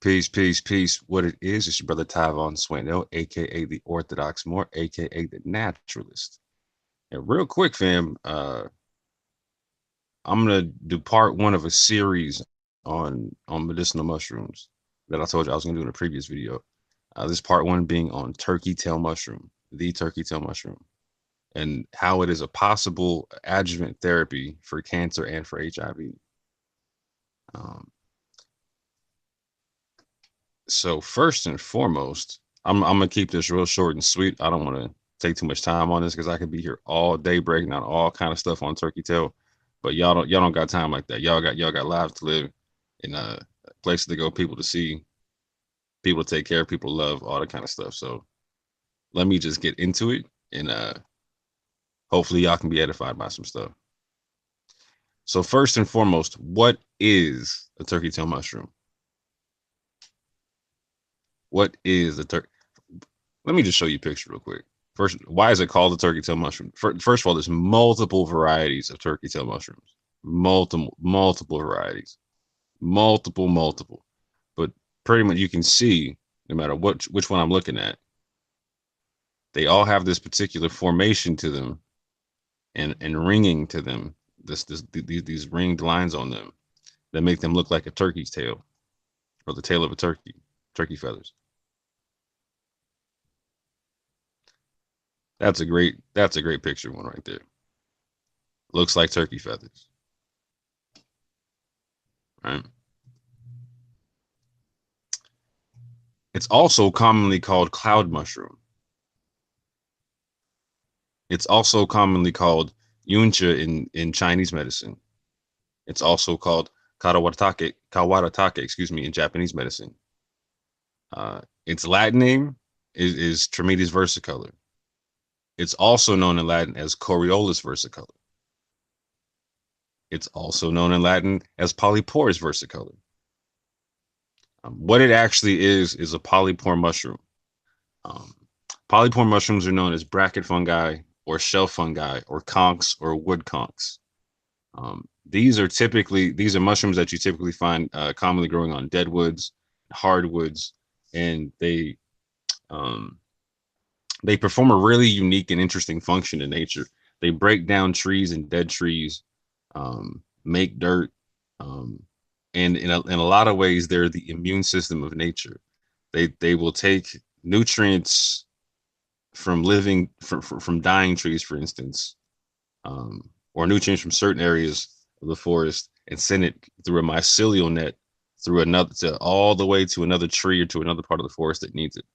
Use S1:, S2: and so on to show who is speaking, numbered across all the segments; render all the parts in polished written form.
S1: Peace, peace, peace. What it is, it's your brother Tyvon Swaino, aka the Orthodox Moor, aka the Naturalist. And real quick, fam, I'm gonna do part one of a series on medicinal mushrooms that I told you I was gonna do in a previous video. This part one being on turkey tail mushroom, the turkey tail mushroom, and how it is a possible adjuvant therapy for cancer and for HIV. Um, so first and foremost, I'm gonna keep this real short and sweet. I don't want to take too much time on this because I could be here all day breaking down all kind of stuff on turkey tail. But y'all don't got time like that. Y'all got lives to live and places to go, people to see, people to take care of, people to love, all that kind of stuff. So let me just get into it and hopefully y'all can be edified by some stuff. So first and foremost, what is a turkey tail mushroom? What is a turkey? Let me just show you a picture real quick. First, why is it called a turkey tail mushroom? First of all, there's multiple varieties of turkey tail mushrooms. Multiple varieties. Multiple. But pretty much you can see, no matter which one I'm looking at, they all have this particular formation to them and ringing to them. These ringed lines on them that make them look like a turkey's tail or the tail of a turkey feathers. That's a great picture one right there. Looks like turkey feathers. Right. It's also commonly called cloud mushroom. It's also commonly called yuncha in Chinese medicine. It's also called Kawaratake, excuse me, in Japanese medicine. Its Latin name is Trametes versicolor. It's also known in Latin as Coriolus versicolor. It's also known in Latin as Polyporus versicolor. What it actually is a polypore mushroom. Polypore mushrooms are known as bracket fungi or shelf fungi or conks or wood conks. These are mushrooms that you typically find commonly growing on deadwoods, hardwoods, and they perform a really unique and interesting function in nature. They break down trees and dead trees, make dirt, and in a lot of ways, they're the immune system of nature. They will take nutrients from dying trees, for instance, or nutrients from certain areas of the forest, and send it through a mycelial net through all the way to another tree or to another part of the forest that needs it.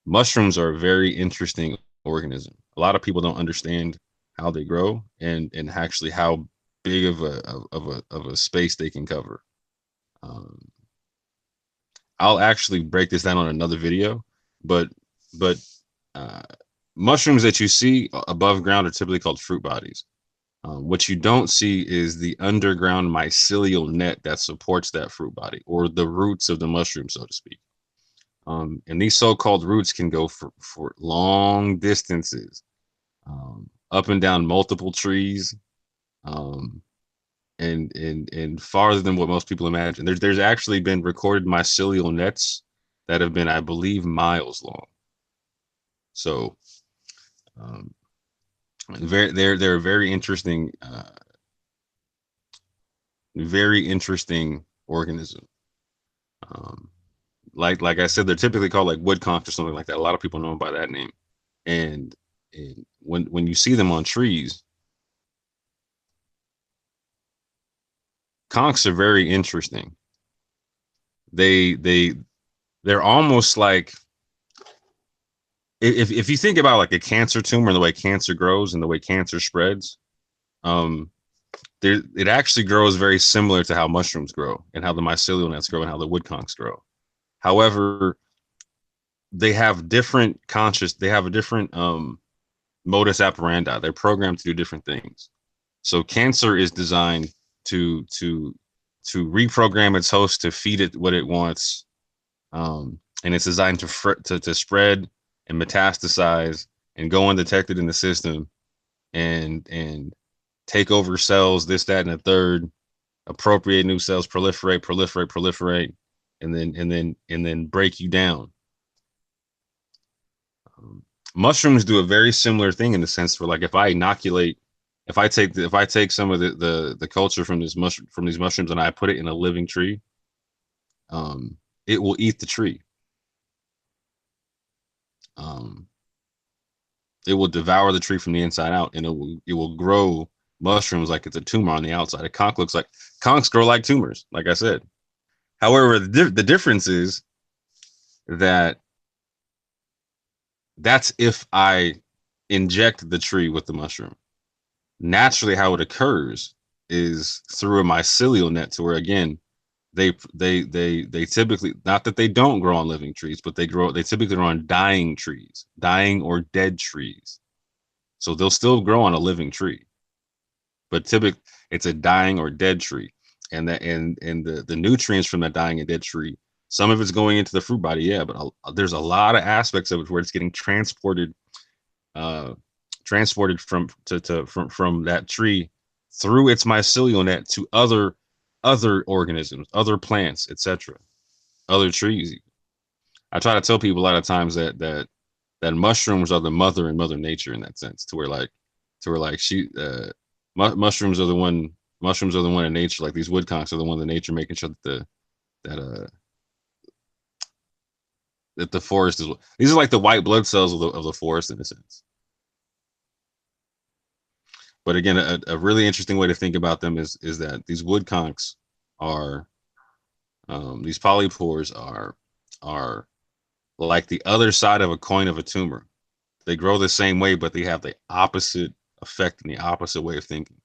S1: Mushrooms are a very interesting organism. A lot of people don't understand how they grow and actually how big of a space they can cover. I'll actually break this down on another video, but mushrooms that you see above ground are typically called fruit bodies. What you don't see is the underground mycelial net that supports that fruit body, or the roots of the mushroom, so to speak. And these so-called roots can go for long distances, up and down multiple trees, and farther than what most people imagine. There's actually been recorded mycelial nets that have been, I believe, miles long. So they're a very interesting organism. Like I said, they're typically called like wood conch or something like that. A lot of people know them by that name. And when you see them on trees, conchs are very interesting. They're almost like, if you think about like a cancer tumor and the way cancer grows and the way cancer spreads, it actually grows very similar to how mushrooms grow and how the mycelial nets grow and how the wood conchs grow. However, they have a different modus operandi. They're programmed to do different things. So cancer is designed to reprogram its host to feed it what it wants, and it's designed to spread and metastasize and go undetected in the system and take over cells, this, that, and the third, appropriate new cells, proliferate, and then break you down. Um, Mushrooms do a very similar thing in the sense where, like, if I take some of the culture from these mushrooms and I put it in a living tree, um, it will eat the tree. Um, it will devour the tree from the inside out, and it will grow mushrooms like it's a tumor on the outside. A conch looks like conchs grow like tumors, like I said. However, the difference is that that's if I inject the tree with the mushroom. Naturally, how it occurs is through a mycelial net, to where, again, they typically, not that they don't grow on living trees, but they typically grow on dying trees, dying or dead trees. So they'll still grow on a living tree, but typically it's a dying or dead tree, and the nutrients from that dying and dead tree, some of it's going into the fruit body, yeah, but there's a lot of aspects of it where it's getting uh, transported from that tree through its mycelial net to other organisms, other plants, etc., other trees. I try to tell people a lot of times that mushrooms are the mother in Mother Nature, in that sense, to where she mushrooms are the one in nature, like these woodconks are the one in nature, making sure that uh that the forest is, these are like the white blood cells of the forest, in a sense. But again, a really interesting way to think about them is that these woodconks are, these polypores are like the other side of a coin of a tumor. They grow the same way, but they have the opposite effect and the opposite way of thinking.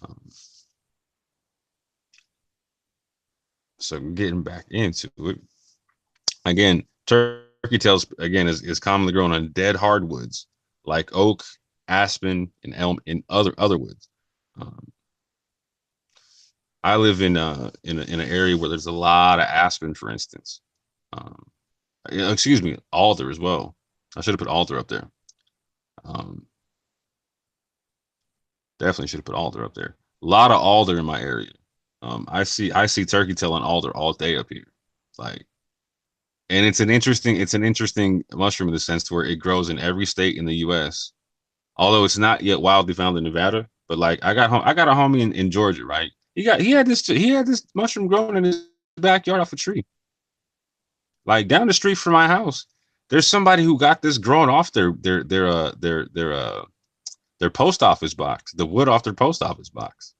S1: Um, so getting back into it again, turkey tails again is commonly grown on dead hardwoods like oak, aspen, and elm, and other woods. Um, I live in an area where there's a lot of aspen, for instance. Um, excuse me, alder as well. I should have put alder up there. Um, Definitely should have put alder up there. A lot of alder in my area. I see turkey tail and alder all day up here. Like, and it's an interesting mushroom in the sense to where it grows in every state in the U.S. Although it's not yet wildly found in Nevada. But like, I got a homie in Georgia, right? He had this mushroom growing in his backyard off a tree. Like, down the street from my house, there's somebody who got this growing off their post office box, the wood off their post office box.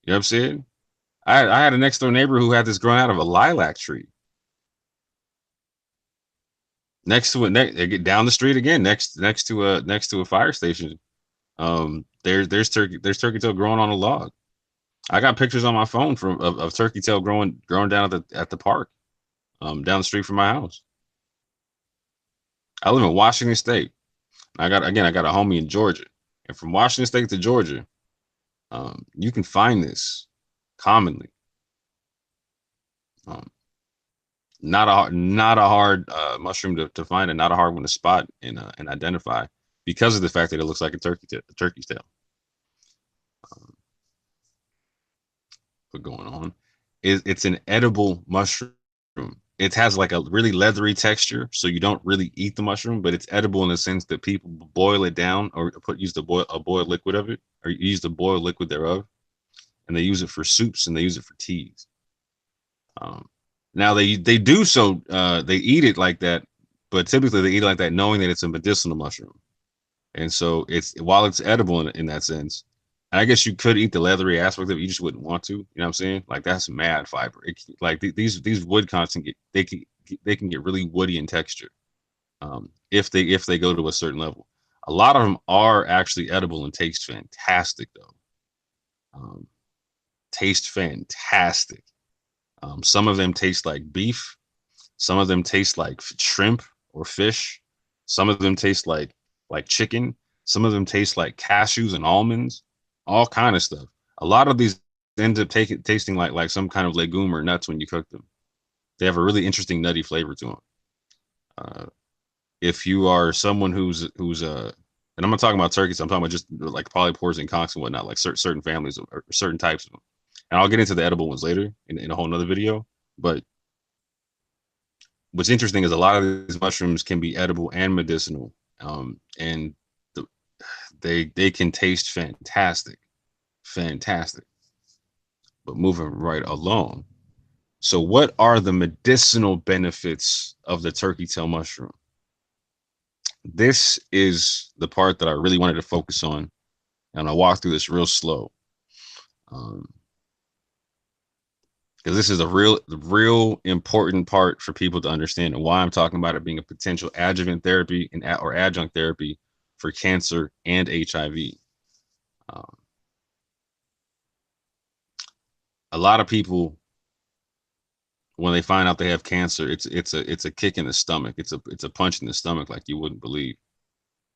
S1: You know what I'm saying? I had a next door neighbor who had this growing out of a lilac tree next to it, down the street again, next to a fire station. There's turkey tail growing on a log. I got pictures on my phone of turkey tail growing down at the park, down the street from my house. I live in Washington State. I got a homie in Georgia, and from Washington State to Georgia, you can find this commonly. Um, not a hard mushroom to find, and not a hard one to spot and identify, because of the fact that it looks like a turkey's tail. Um, but going on, it's an edible mushroom. It has like a really leathery texture, so you don't really eat the mushroom, but it's edible in the sense that people boil it down, or use a boiled liquid of it, or use the boiled liquid thereof, and they use it for soups and they use it for teas. Um, Now they do so, they eat it like that, but typically they eat it like that knowing that it's a medicinal mushroom, and so while it's edible in that sense. And I guess you could eat the leathery aspect of it, you just wouldn't want to. You know what I'm saying? Like, that's mad fiber. Like, these wood constants they can get really woody in texture, if they go to a certain level. A lot of them are actually edible and taste fantastic, though. Um, Taste fantastic. Some of them taste like beef. Some of them taste like shrimp or fish. Some of them taste like chicken. Some of them taste like cashews and almonds. All kind of stuff. A lot of these end up tasting like some kind of legume or nuts when you cook them. They have a really interesting nutty flavor to them. If you are someone who's and I'm not talking about turkeys. I'm talking about just like polypores and conchs and whatnot, like certain families or certain types of them. And I'll get into the edible ones later in a whole nother video. But what's interesting is a lot of these mushrooms can be edible and medicinal, and the, they can taste fantastic, fantastic. But moving right along. So, what are the medicinal benefits of the turkey tail mushroom? This is the part that I really wanted to focus on, and I'll walk through this real slow, because this is a real important part for people to understand, and why I'm talking about it being a potential adjuvant therapy or adjunct therapy for cancer and HIV. A lot of people, when they find out they have cancer, it's a kick in the stomach. It's a punch in the stomach like you wouldn't believe.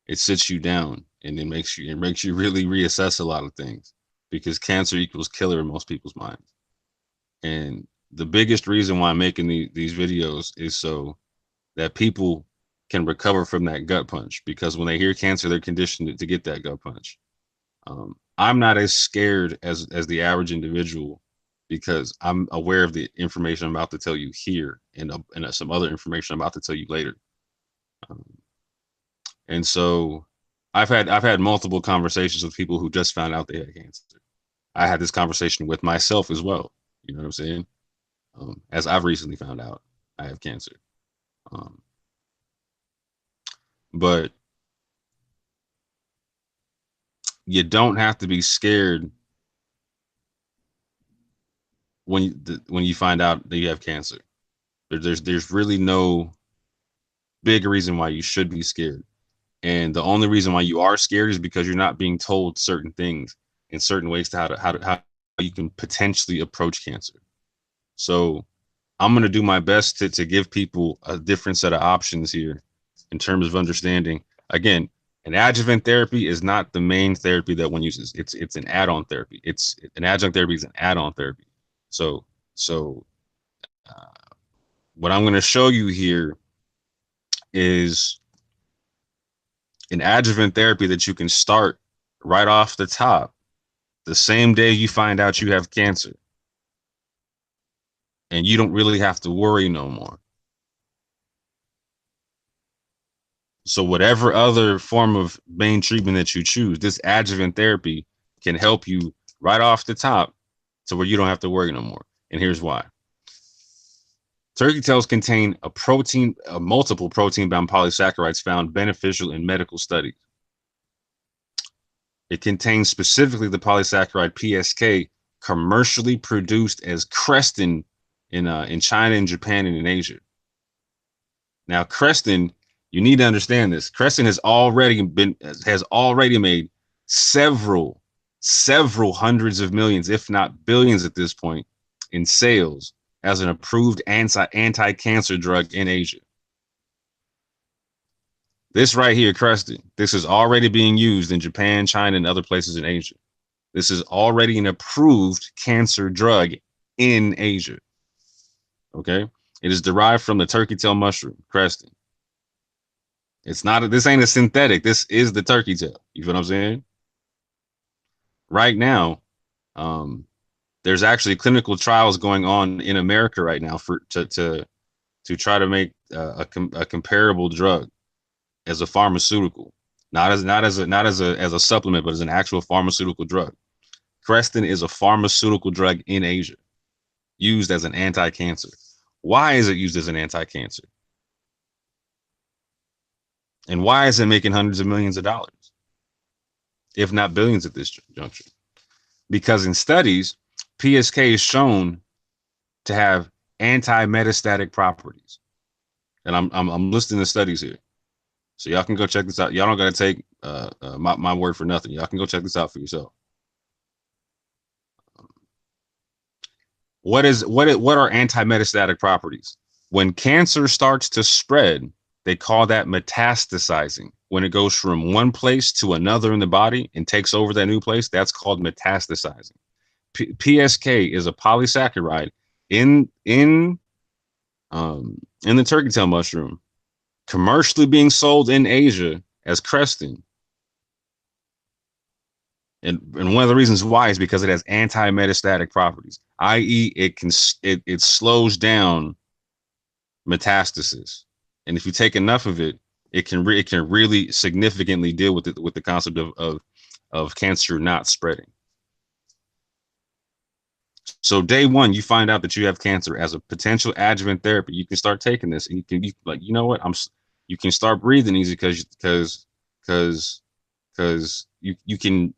S1: It sits you down and it makes you really reassess a lot of things, because cancer equals killer in most people's minds. And the biggest reason why I'm making these videos is so that people can recover from that gut punch, because when they hear cancer, they're conditioned to get that gut punch. I'm not as scared as the average individual, because I'm aware of the information I'm about to tell you here, and some other information I'm about to tell you later. And so I've had multiple conversations with people who just found out they had cancer. I had this conversation with myself as well. You know what I'm saying? As I've recently found out I have cancer. But you don't have to be scared when you find out that you have cancer. There's really no big reason why you should be scared. And the only reason why you are scared is because you're not being told certain things in certain ways to how you can potentially approach cancer. So I'm going to do my best to give people a different set of options here in terms of understanding. Again, an adjuvant therapy is not the main therapy that one uses. It's an add-on therapy. It's an adjunct therapy is an add-on therapy. So what I'm going to show you here is an adjuvant therapy that you can start right off the top the same day you find out you have cancer, and you don't really have to worry no more. So whatever other form of main treatment that you choose, this adjuvant therapy can help you right off the top to where you don't have to worry no more. And here's why. Turkey tails contain multiple protein-bound polysaccharides found beneficial in medical studies. It contains specifically the polysaccharide PSK, commercially produced as Krestin in China and Japan and in Asia. Now, Krestin, you need to understand this. Krestin has already made several hundreds of millions, if not billions at this point, in sales as an approved anti-cancer drug in Asia. This right here, Krestin, this is already being used in Japan, China, and other places in Asia. This is already an approved cancer drug in Asia. Okay? It is derived from the turkey tail mushroom, Krestin. This ain't a synthetic. This is the turkey tail. You feel what I'm saying? Right now, there's actually clinical trials going on in America right now to try to make a comparable drug as a pharmaceutical, not as a supplement, but as an actual pharmaceutical drug. Krestin is a pharmaceutical drug in Asia, used as an anti-cancer. Why is it used as an anti-cancer? And why is it making hundreds of millions of dollars, if not billions at this juncture? Because in studies, PSK is shown to have anti-metastatic properties. And I'm listing the studies here, so y'all can go check this out. Y'all don't got to take my word for nothing. Y'all can go check this out for yourself. What are anti-metastatic properties? When cancer starts to spread, they call that metastasizing. When it goes from one place to another in the body and takes over that new place, that's called metastasizing. PSK is a polysaccharide in the turkey tail mushroom, commercially being sold in Asia as Krestin, And one of the reasons why is because it has anti-metastatic properties, i.e., it slows down metastasis. And if you take enough of it, it can really significantly deal with the concept of cancer not spreading. So day one, you find out that you have cancer as a potential adjuvant therapy. You can start taking this, and you can be like, you know what, you can start breathing easy because you can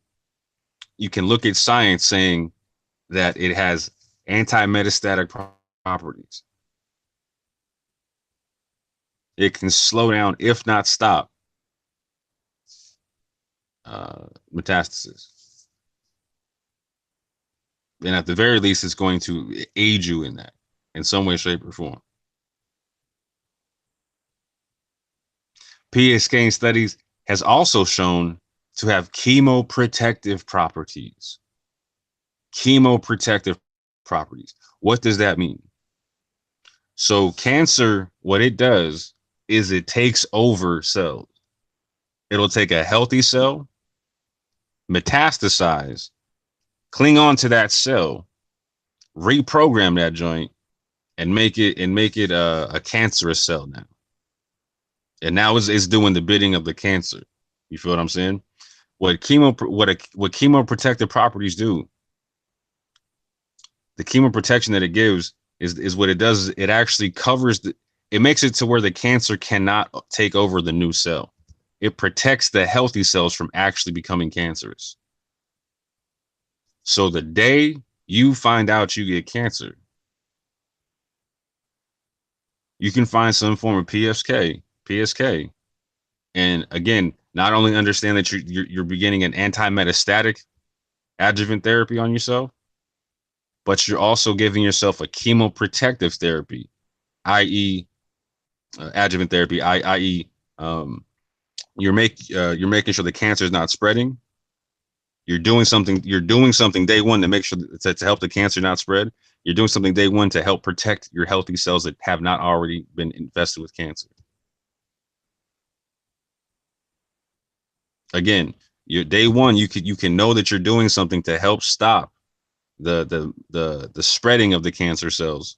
S1: look at science saying that it has anti-metastatic properties. It can slow down, if not stop, metastasis. And at the very least, it's going to aid you in that in some way, shape, or form. PSK studies has also shown to have chemoprotective properties. Chemoprotective properties. What does that mean? So cancer, what it does is it takes over cells. It'll take a healthy cell, metastasize, cling on to that cell, reprogram that joint, and make it a cancerous cell now. And now it's doing the bidding of the cancer. You feel what I'm saying? What chemoprotective properties do, the chemoprotection that it gives is what it does. It actually covers it makes it to where the cancer cannot take over the new cell. It protects the healthy cells from actually becoming cancerous. So the day you find out you get cancer, you can find some form of PSK, and again, not only understand that you're beginning an anti-metastatic adjuvant therapy on yourself, but you're also giving yourself a chemoprotective therapy, i.e., adjuvant therapy, i.e., you're making sure the cancer is not spreading. You're doing something day one to make sure to help the cancer not spread. You're doing something day one to help protect your healthy cells that have not already been infested with cancer. Again, your day one, you can know that you're doing something to help stop the spreading of the cancer cells,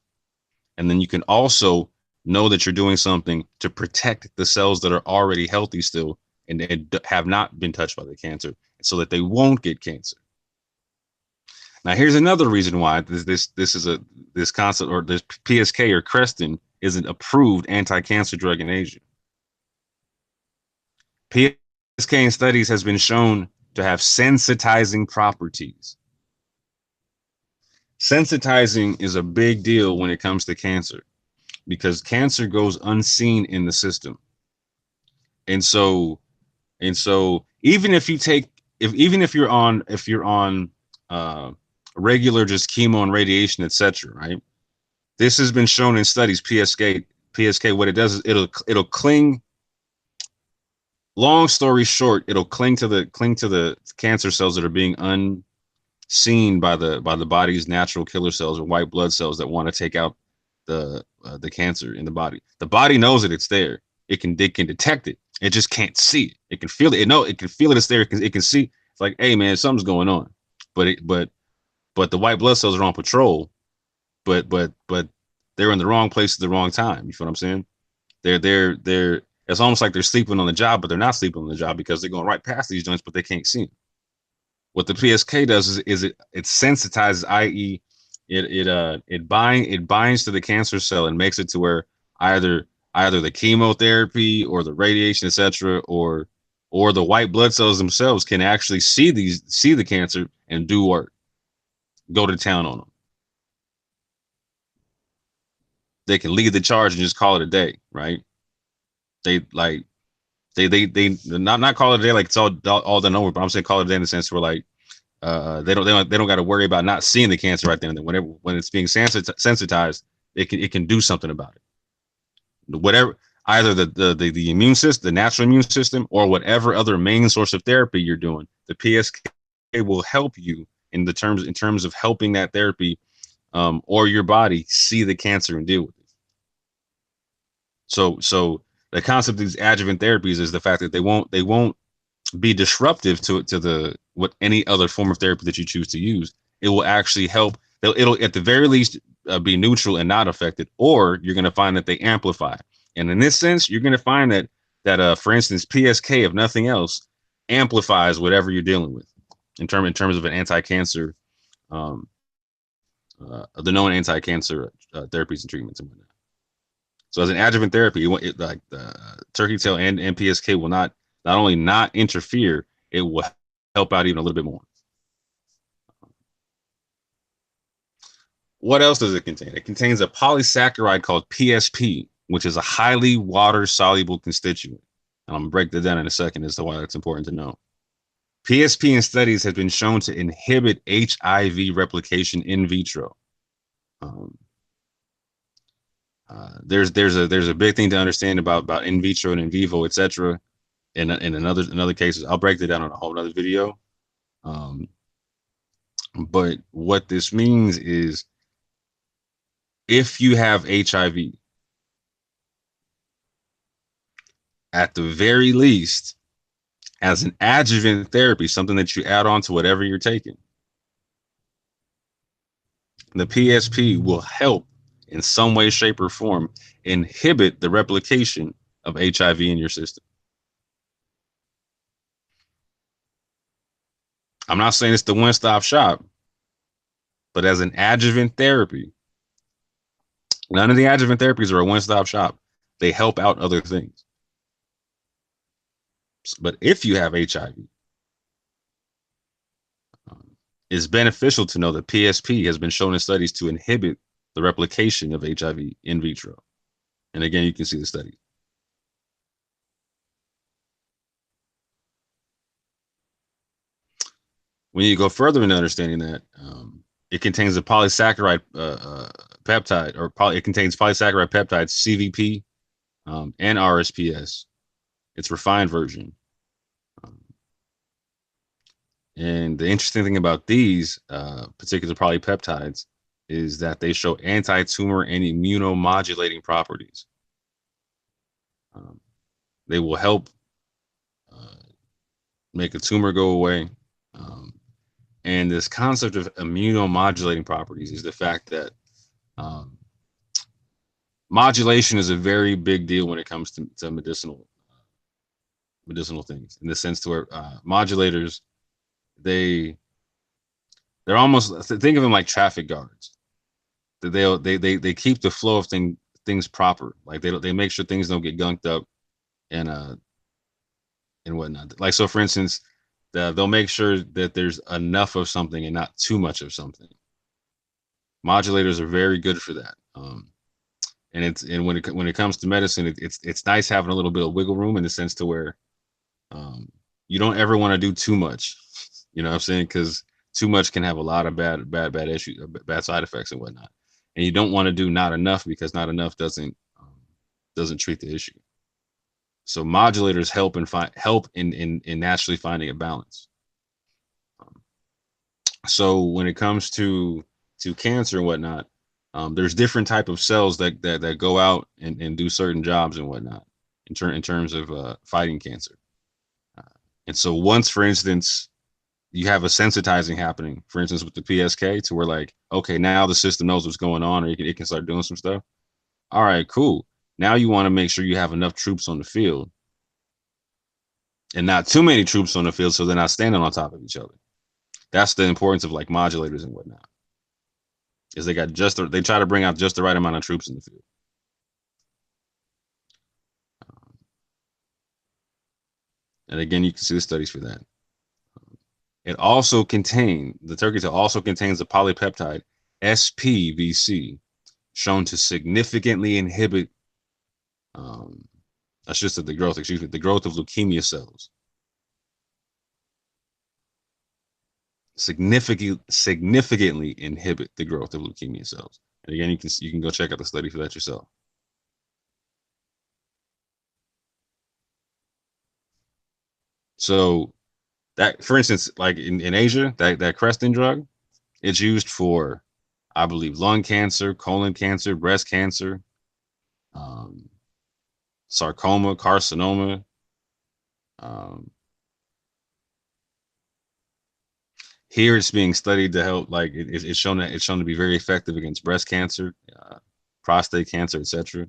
S1: and then you can also know that you're doing something to protect the cells that are already healthy still and have not been touched by the cancer, so that they won't get cancer. Now, here's another reason why this concept, or this PSK or Krestin, is an approved anti-cancer drug in Asia. PSK in studies has been shown to have sensitizing properties. Sensitizing is a big deal when it comes to cancer, because cancer goes unseen in the system. And so even if you're on regular just chemo and radiation, etc., right? This has been shown in studies. PSK, what it does is it'll cling. Long story short, it'll cling to the cancer cells that are being unseen by the body's natural killer cells or white blood cells that want to take out the cancer in the body. The body knows that it's there. It can detect it. It just can't see it. It can feel it. It can feel it. It's there. It can see. It's like, hey man, something's going on. But the white blood cells are on patrol. But they're in the wrong place at the wrong time. You feel what I'm saying? They're it's almost like they're sleeping on the job, but they're not sleeping on the job because they're going right past these joints, but they can't see them. What the PSK does is it sensitizes, i.e., it binds to the cancer cell and makes it to where either the chemotherapy or the radiation, etc., or the white blood cells themselves can actually see the cancer and do work, go to town on them. They can lead the charge and just call it a day, right? They not call it a day like it's all done over, but I'm saying call it a day in the sense where like they don't got to worry about not seeing the cancer right there and then. When it's being sensitized, it can do something about it. Whatever, either the immune system, the natural immune system, or whatever other main source of therapy you're doing, the PSK will help you in terms of helping that therapy or your body see the cancer and deal with it. So the concept of these adjuvant therapies is the fact that they won't be disruptive to the what any other form of therapy that you choose to use. It will actually help. It'll at the very least be neutral and not affected, or you're going to find that they amplify. And in this sense, you're going to find that for instance, PSK, if nothing else, amplifies whatever you're dealing with in terms of an anti-cancer, the known anti-cancer therapies and treatments and whatnot. So as an adjuvant therapy, like turkey tail and PSK will not only not interfere, it will help out even a little bit more. What else does it contain? It contains a polysaccharide called PSP, which is a highly water-soluble constituent. And I'm going to break that down in a second as to why that's important to know. PSP in studies has been shown to inhibit HIV replication in vitro. There's a big thing to understand about in vitro and in vivo, etc. In other cases, I'll break that down on a whole other video. But what this means is, if you have HIV, at the very least, as an adjuvant therapy, something that you add on to whatever you're taking, the PSP will help in some way, shape, or form inhibit the replication of HIV in your system. I'm not saying it's the one-stop shop, but as an adjuvant therapy, none of the adjuvant therapies are a one-stop shop. They help out other things. But if you have HIV, it's beneficial to know that PSP has been shown in studies to inhibit the replication of HIV in vitro. And again, you can see the study. When you go further into understanding that, it contains a polysaccharide peptide, or it contains polysaccharide peptides, CVP, and RSPS. It's refined version. And the interesting thing about these particular polypeptides is that they show anti-tumor and immunomodulating properties. They will help make a tumor go away. And this concept of immunomodulating properties is the fact that modulation is a very big deal when it comes to medicinal things, in the sense to where modulators, they're almost, think of them like traffic guards. They keep the flow of things proper. Like they make sure things don't get gunked up and whatnot. Like, so for instance, they'll make sure that there's enough of something and not too much of something. Modulators are very good for that. And when it comes to medicine, it's nice having a little bit of wiggle room, in the sense to where you don't ever want to do too much. You know what I'm saying? Because too much can have a lot of bad issues, bad side effects and whatnot. And you don't want to do not enough, because not enough doesn't treat the issue. So modulators help in naturally finding a balance. So when it comes to cancer and whatnot, there's different type of cells that go out and do certain jobs and whatnot in terms of fighting cancer. And so once, for instance, you have a sensitizing happening, for instance, with the PSK, to where, like, okay, now the system knows what's going on, or it can start doing some stuff. All right, cool. Now you want to make sure you have enough troops on the field, and not too many troops on the field, so they're not standing on top of each other. That's the importance of like modulators and whatnot. Is they try to bring out just the right amount of troops in the field. And again, you can see the studies for that. The turkey tail also contains the polypeptide SPVC, shown to significantly inhibit the growth of leukemia cells. Significantly inhibit the growth of leukemia cells. And again, you can go check out the study for that yourself. So that, for instance, like in Asia, that Krestin drug, it's used for, I believe, lung cancer, colon cancer, breast cancer, sarcoma, carcinoma, Here it's being studied to help, like it's shown that it's shown to be very effective against breast cancer, prostate cancer, etc.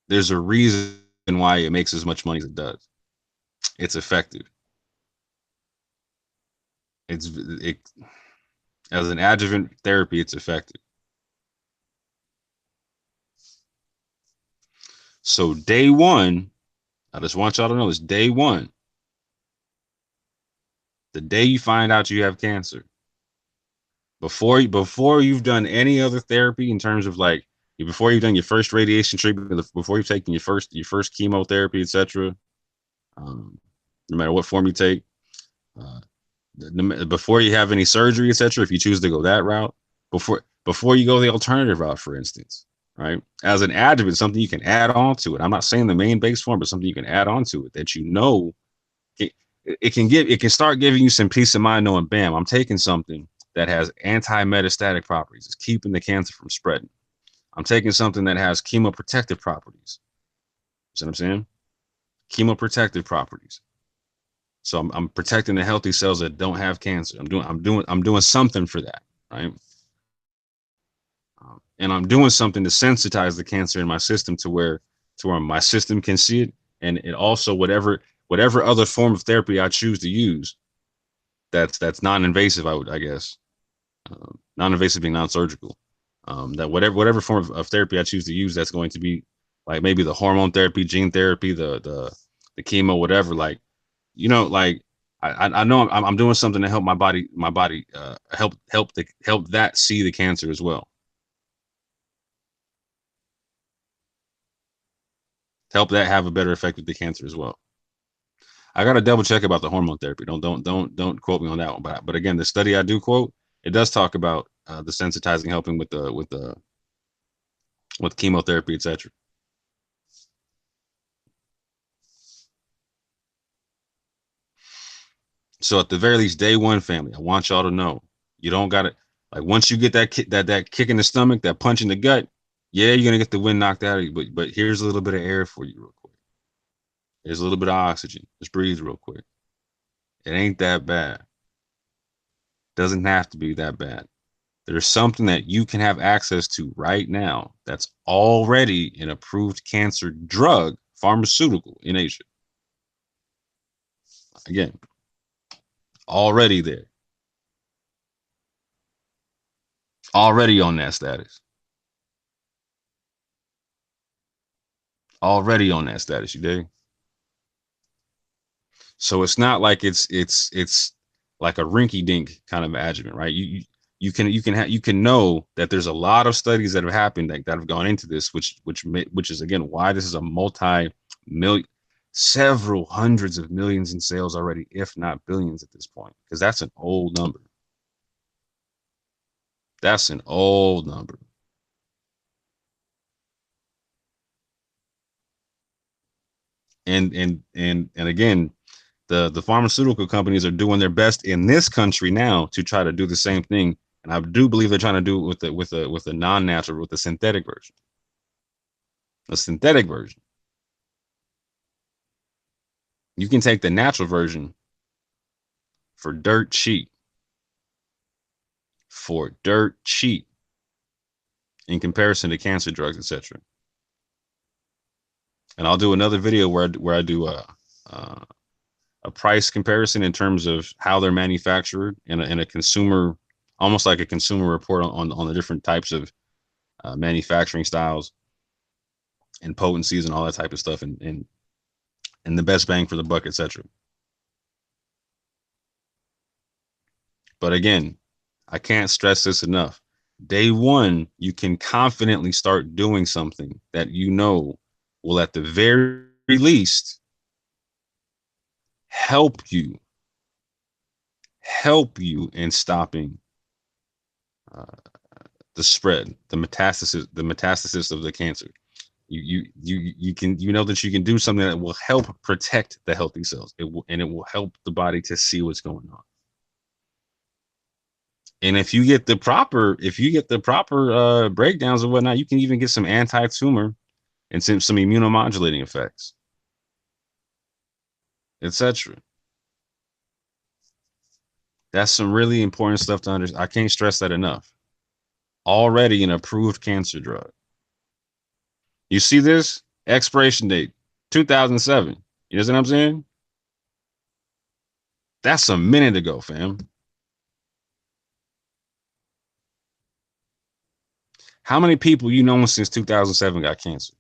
S1: There's a reason why it makes as much money as it does. It's effective. It as an adjuvant therapy, it's effective. So day one, I just want y'all to know this: day one, the day you find out you have cancer, before you've done any other therapy in terms of like before you've done your first radiation treatment, before you've taken your first chemotherapy, etc. No matter what form you take, uh, before you have any surgery, etc. If you choose to go that route, before you go the alternative route, for instance, right? As an adjuvant, something you can add on to it. I'm not saying the main base form, but something you can add on to it that it, it can start giving you some peace of mind knowing, bam, I'm taking something that has anti-metastatic properties. It's keeping the cancer from spreading. I'm taking something that has chemoprotective properties. You see what I'm saying? Chemoprotective properties. So I'm protecting the healthy cells that don't have cancer. I'm doing something for that, right? And I'm doing something to sensitize the cancer in my system to where my system can see it, and it also whatever other form of therapy I choose to use that's non-invasive, I guess, non-invasive being non-surgical. That whatever form of therapy I choose to use, that's going to be like maybe the hormone therapy, gene therapy, the chemo, whatever. Like, like I know I'm doing something to help my body help that see the cancer as well. Help that have a better effect with the cancer as well. I got to double check about the hormone therapy. Don't quote me on that one. But again, the study I do quote, it does talk about the sensitizing helping with chemotherapy, etc. So at the very least, day one, family, I want y'all to know you don't got it. Like once you get that kick in the stomach, that punch in the gut, yeah, you're gonna get the wind knocked out of you. But here's a little bit of air for you, real quick. Here's a little bit of oxygen. Just breathe real quick. It ain't that bad. Doesn't have to be that bad. There's something that you can have access to right now that's already an approved cancer drug, pharmaceutical in Asia. Again, already there, already on that status, already on that status. You dig? So it's not like it's like a rinky dink kind of adjuvant, right? You can know that there's a lot of studies that have happened that have gone into this, which is again why this is a multi-million, several hundreds of millions in sales already, if not billions at this point, because that's an old number. That's an old number. And again, the pharmaceutical companies are doing their best in this country now to try to do the same thing, and I do believe they're trying to do it with a non-natural, with a synthetic version. A synthetic version. You can take the natural version for dirt cheap. For dirt cheap in comparison to cancer drugs, etc. And I'll do another video where I do a price comparison in terms of how they're manufactured in a consumer, almost like a consumer report on the different types of manufacturing styles and potencies and all that type of stuff, and the best bang for the buck, etc. But again, I can't stress this enough. Day one, you can confidently start doing something that you know will, at the very least, help you in stopping uh, the spread, the metastasis of the cancer. You know that you can do something that will help protect the healthy cells. It will help the body to see what's going on. And if you get the proper breakdowns and whatnot, you can even get some anti-tumor and some immunomodulating effects. etc. That's some really important stuff to understand. I can't stress that enough. Already an approved cancer drug. You see this? Expiration date 2007. You know what I'm saying? That's a minute ago, fam. How many people you know since 2007 got cancer?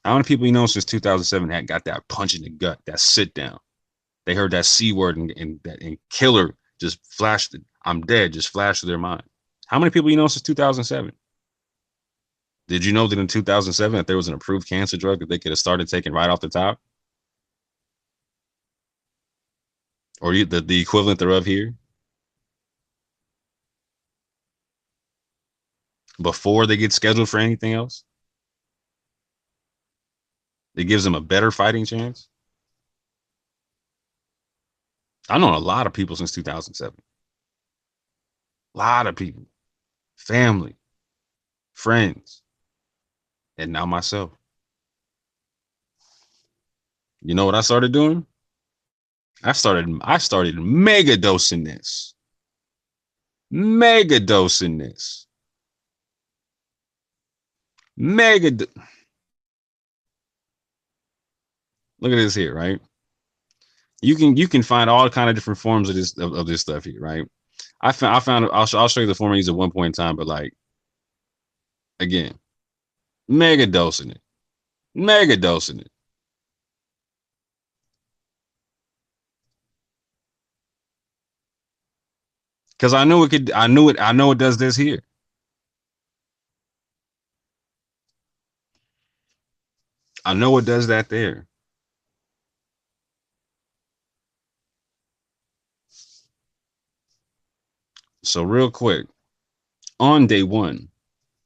S1: How many people you know since 2007 had got that punch in the gut, that sit down? They heard that C word and killer just flashed. I'm dead, just flashed through their mind. How many people you know since 2007? Did you know that in 2007 that there was an approved cancer drug that they could have started taking right off the top? Or the equivalent thereof here? Before they get scheduled for anything else? It gives them a better fighting chance. I've known a lot of people since 2007. A lot of people, family, friends, and now myself. You know what I started doing? I started mega dosing this. Mega dosing this. Mega. Look at this here, right? You can find all kind of different forms of this stuff here, right? I found I'll show you the form I used at one point in time, but like again, mega dosing it, mega dosing it. Because I knew it could. I know it does this here. I know it does that there. So real quick, on day one,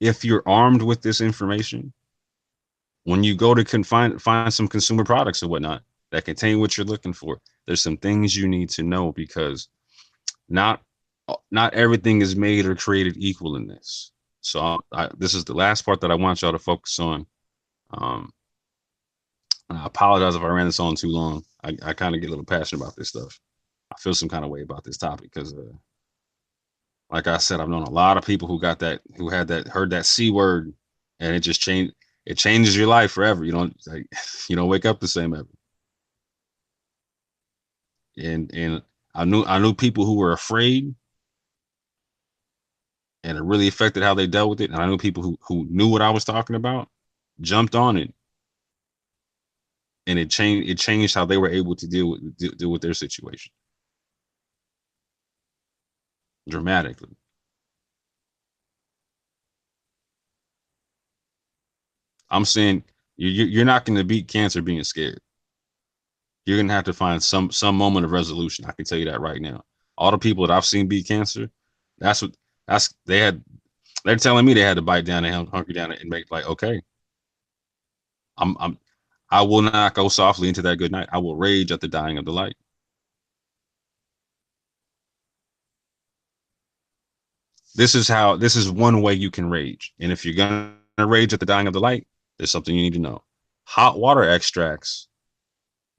S1: if you're armed with this information, when you go to find some consumer products or whatnot that contain what you're looking for, there's some things you need to know because not not everything is made or created equal in this. So this is the last part that I want y'all to focus on. Um, I apologize if I ran this on too long. I kind of get a little passionate about this stuff. I feel some kind of way about this topic because, like I said, I've known a lot of people who heard that C word, and it just changed. It changes your life forever. You don't wake up the same ever. And I knew people who were afraid, and it really affected how they dealt with it. And I knew people who knew what I was talking about, jumped on it, and it changed how they were able to deal with their situation dramatically. I'm saying you're not going to beat cancer being scared. You're going to have to find some moment of resolution. I can tell you that right now. All the people that I've seen beat cancer, that's what that's they had. They're telling me they had to bite down and hunker down and make like, okay, I'm I will not go softly into that good night. I will rage at the dying of the light. This is one way you can rage. And if you're gonna rage at the dying of the light, there's something you need to know. Hot water extracts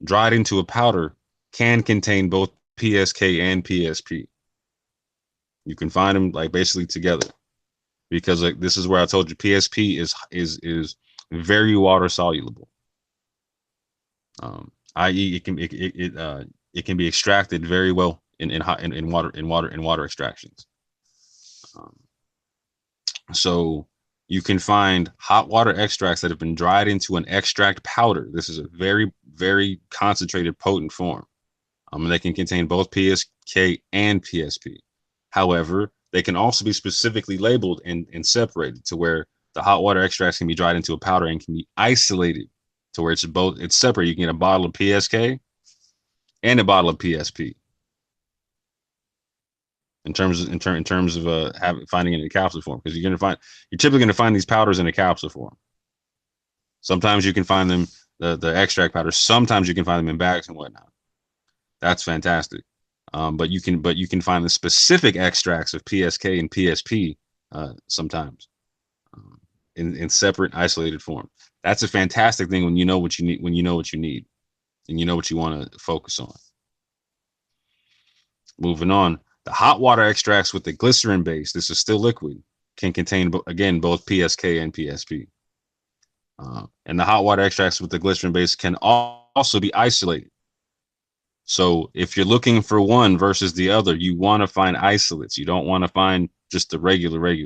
S1: dried into a powder can contain both PSK and PSP. You can find them like basically together because like this is where I told you PSP is very water soluble. I.e., it can be extracted very well in water extractions. Um, so you can find hot water extracts that have been dried into an extract powder. This is a very, very concentrated, potent form. And they can contain both PSK and PSP. However, they can also be specifically labeled and separated to where the hot water extracts can be dried into a powder and can be isolated to where it's separate. You can get a bottle of PSK and a bottle of PSP in terms of finding it in a capsule form because you're typically going to find these powders in a capsule form. Sometimes you can find them the extract powders. Sometimes you can find them in bags and whatnot. That's fantastic. But you can find the specific extracts of PSK and PSP sometimes in separate isolated form. That's a fantastic thing when you know what you need. When you know what you need. and you know what you want to focus on. Moving on, the hot water extracts with the glycerin base, this is still liquid, can contain, again, both PSK and PSP. And the hot water extracts with the glycerin base can also be isolated. So if you're looking for one versus the other, you want to find isolates. You don't want to find just the regular, where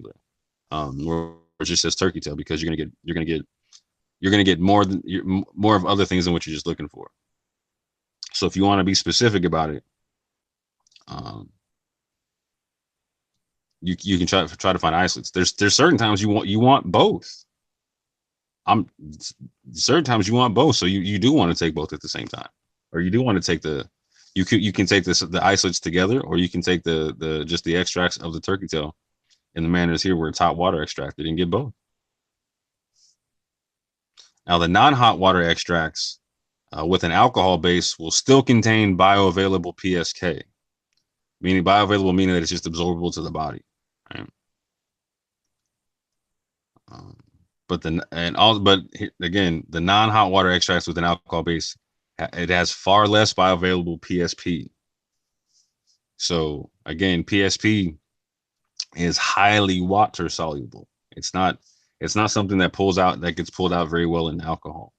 S1: it just says turkey tail, because you're gonna get more of other things than what you're just looking for. So if you want to be specific about it, you can try to find isolates. There's certain times you want both. Certain times you want both, so you do want to take both at the same time, or you do want to take you can take the isolates together, or you can take the just the extracts of the turkey tail in the manner is here where it's hot water extracted and get both. Now the non-hot water extracts with an alcohol base will still contain bioavailable PSK, meaning bioavailable meaning that it's just absorbable to the body, right? But again, the non-hot water extracts with an alcohol base, it has far less bioavailable PSP. So again, PSP is highly water soluble. It's not something that gets pulled out very well in alcohol.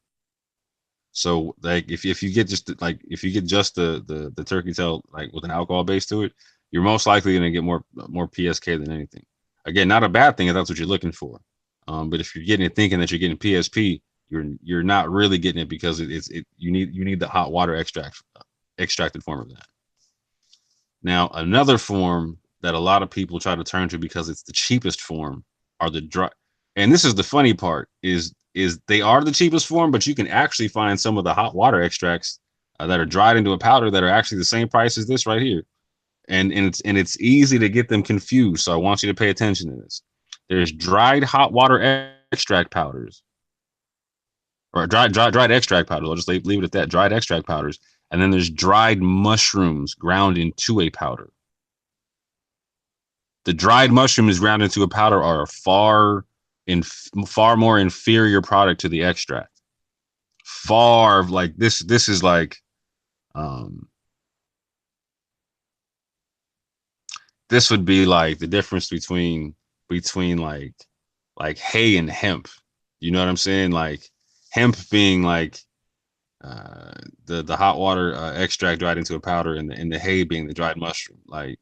S1: So like if you get just the turkey tail like with an alcohol base to it, you're most likely going to get more PSK than anything. Again, not a bad thing if that's what you're looking for. But if you're getting it thinking that you're getting PSP, you're not really getting it, because you need the hot water extracted form of that. Now, another form that a lot of people try to turn to because it's the cheapest form are the dry. And this is the funny part is they are the cheapest form, but you can actually find some of the hot water extracts that are dried into a powder that are actually the same price as this right here. And it's easy to get them confused. So I want you to pay attention to this. There's dried hot water extract powders, or dried extract powders. I'll just leave it at that. Dried extract powders. And then there's dried mushrooms ground into a powder. The dried mushrooms ground into a powder are a far more inferior product to the extract. Far, like this is like this would be like the difference between like hay and hemp. You know what I'm saying? Like hemp being like the hot water extract dried into a powder, and the hay being the dried mushroom. Like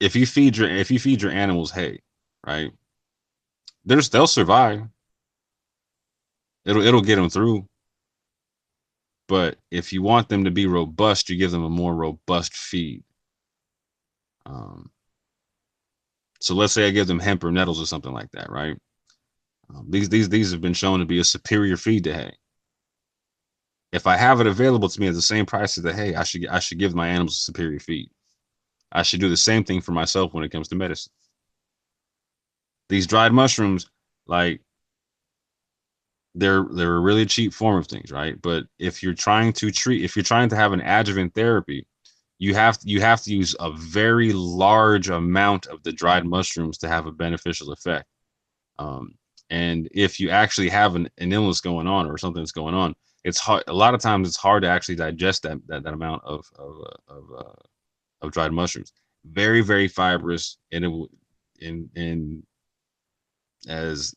S1: if you feed your animals hay, right? They'll survive. It'll get them through. But if you want them to be robust, you give them a more robust feed. So let's say I give them hemp or nettles or something like that, right? These have been shown to be a superior feed to hay. If I have it available to me at the same price as the hay, I should give my animals a superior feed. I should do the same thing for myself when it comes to medicine. These dried mushrooms, like they're a really cheap form of things, right? But if you're trying to have an adjuvant therapy, you have to use a very large amount of the dried mushrooms to have a beneficial effect. And if you actually have an illness going on or something that's going on, it's hard. A lot of times it's hard to actually digest that amount of dried mushrooms. Very, very fibrous, and it will as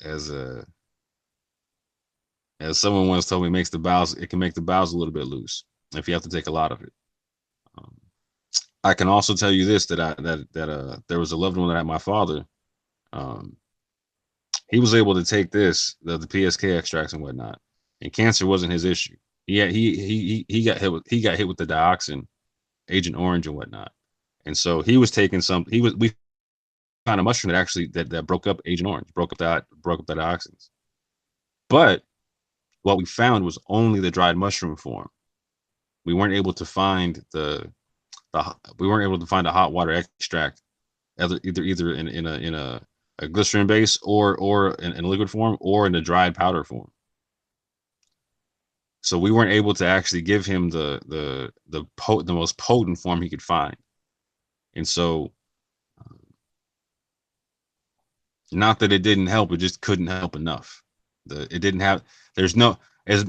S1: someone once told me, it can make the bowels a little bit loose if you have to take a lot of it. I can also tell you this, that there was a loved one that had my father. He was able to take the PSK extracts and whatnot, and cancer wasn't his issue. He got hit with the dioxin, Agent Orange and whatnot, and so he was taking we found a mushroom that actually that broke up Agent Orange, broke up the dioxins. But what we found was only the dried mushroom form. We weren't able to find a hot water extract either in a glycerin base or in a liquid form or in a dried powder form. So we weren't able to actually give him the most potent form he could find. And so not that it didn't help, it just couldn't help enough. It didn't have There's no as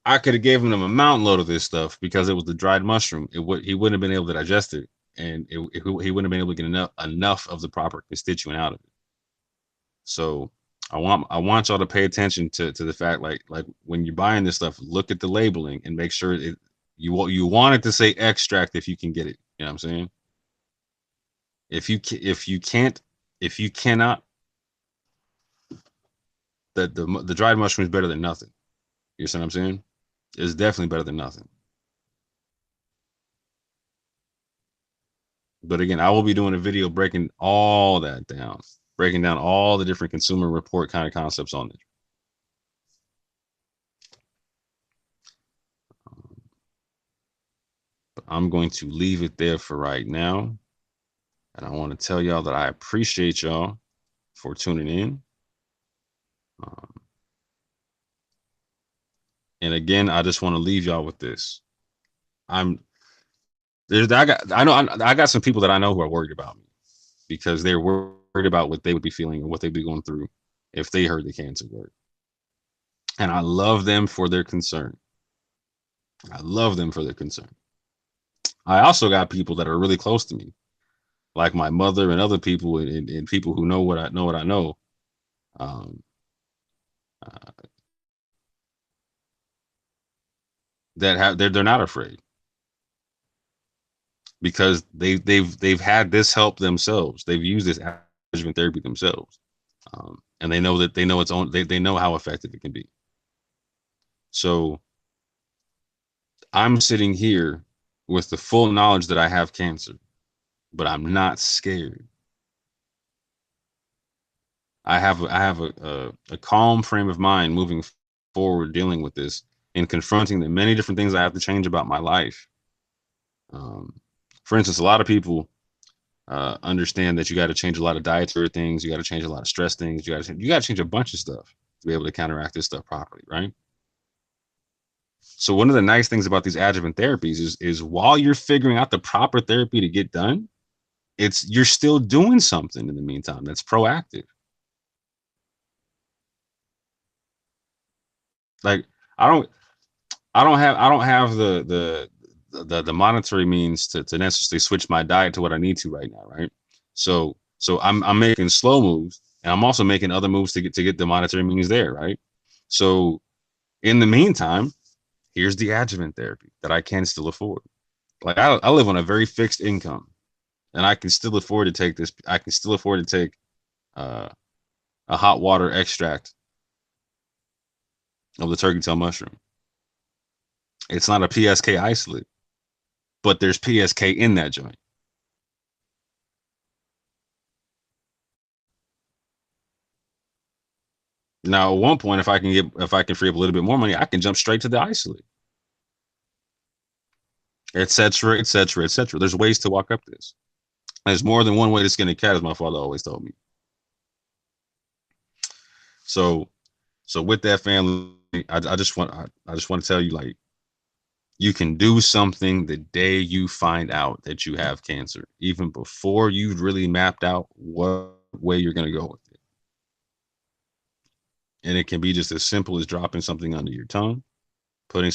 S1: I could have given him a mountain load of this stuff because it was the dried mushroom. He wouldn't have been able to digest it, and he wouldn't have been able to get enough of the proper constituent out of it. So I want y'all to pay attention to the fact like when you're buying this stuff, look at the labeling and make sure you want it to say extract if you can get it. You know what I'm saying? If you cannot, the dried mushroom is better than nothing. You see what I'm saying? It's definitely better than nothing. But again, I will be doing a video breaking all that down, breaking down all the different consumer report kind of concepts on it. But I'm going to leave it there for right now. And I want to tell y'all that I appreciate y'all for tuning in. And again, I just want to leave y'all with this. I got some people that I know who are worried about me because they're worried about what they would be feeling and what they'd be going through if they heard the cancer word. And I love them for their concern. I love them for their concern. I also got people that are really close to me, like my mother and other people and people who know what I know. They're not afraid because they've had this help themselves. They've used this adjuvant therapy themselves, and they know it's on. They know how effective it can be. So I'm sitting here with the full knowledge that I have cancer, but I'm not scared. I have a calm frame of mind moving forward, dealing with this and confronting the many different things I have to change about my life. For instance, a lot of people understand that you got to change a lot of dietary things, you got to change a lot of stress things, you got to change a bunch of stuff to be able to counteract this stuff properly, right? So one of the nice things about these adjuvant therapies is while you're figuring out the proper therapy to get done, you're still doing something in the meantime that's proactive. Like I don't have the monetary means to necessarily switch my diet to what I need to right now, right? So I'm making slow moves and I'm also making other moves to get the monetary means there, right? So in the meantime, here's the adjuvant therapy that I can still afford. Like I live on a very fixed income and I can still afford to take this. I can still afford to take a hot water extract of the turkey tail mushroom. It's not a PSK isolate, but there's PSK in that joint. Now, at one point, if I can free up a little bit more money, I can jump straight to the isolate, etc., etc., etc. There's ways to walk up this. There's more than one way to skin a cat, as my father always told me. So with that, family, I just want to tell you, like, you can do something the day you find out that you have cancer, even before you've really mapped out what way you're going to go with it. And it can be just as simple as dropping something under your tongue, putting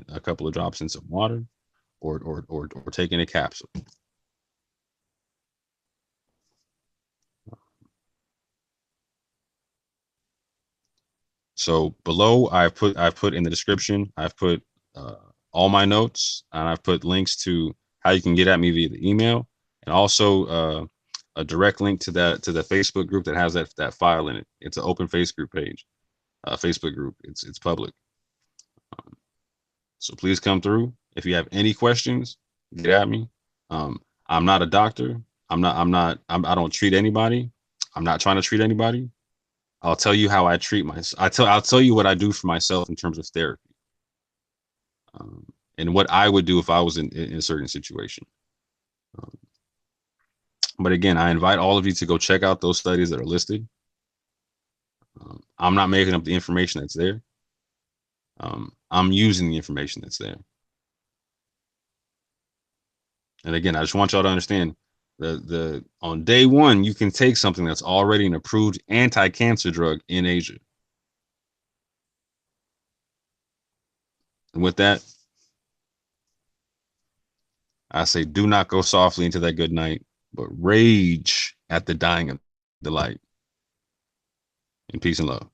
S1: a couple of drops in some water, or taking a capsule. So below, I've put in the description, I've put all my notes, and I've put links to how you can get at me via the email, and also a direct link to the Facebook group that has that file in it. It's an open Facebook page, Facebook group. It's public. So please come through. If you have any questions, get at me. I'm not a doctor. I don't treat anybody. I'm not trying to treat anybody. I'll tell you how I treat myself. I'll tell you what I do for myself in terms of therapy, and what I would do if I was in a certain situation. But again, I invite all of you to go check out those studies that are listed. I'm not making up the information that's there. I'm using the information that's there. And again, I just want y'all to understand the on day one, you can take something that's already an approved anti-cancer drug in Asia. And with that, I say do not go softly into that good night, but rage at the dying of the light. In peace and love.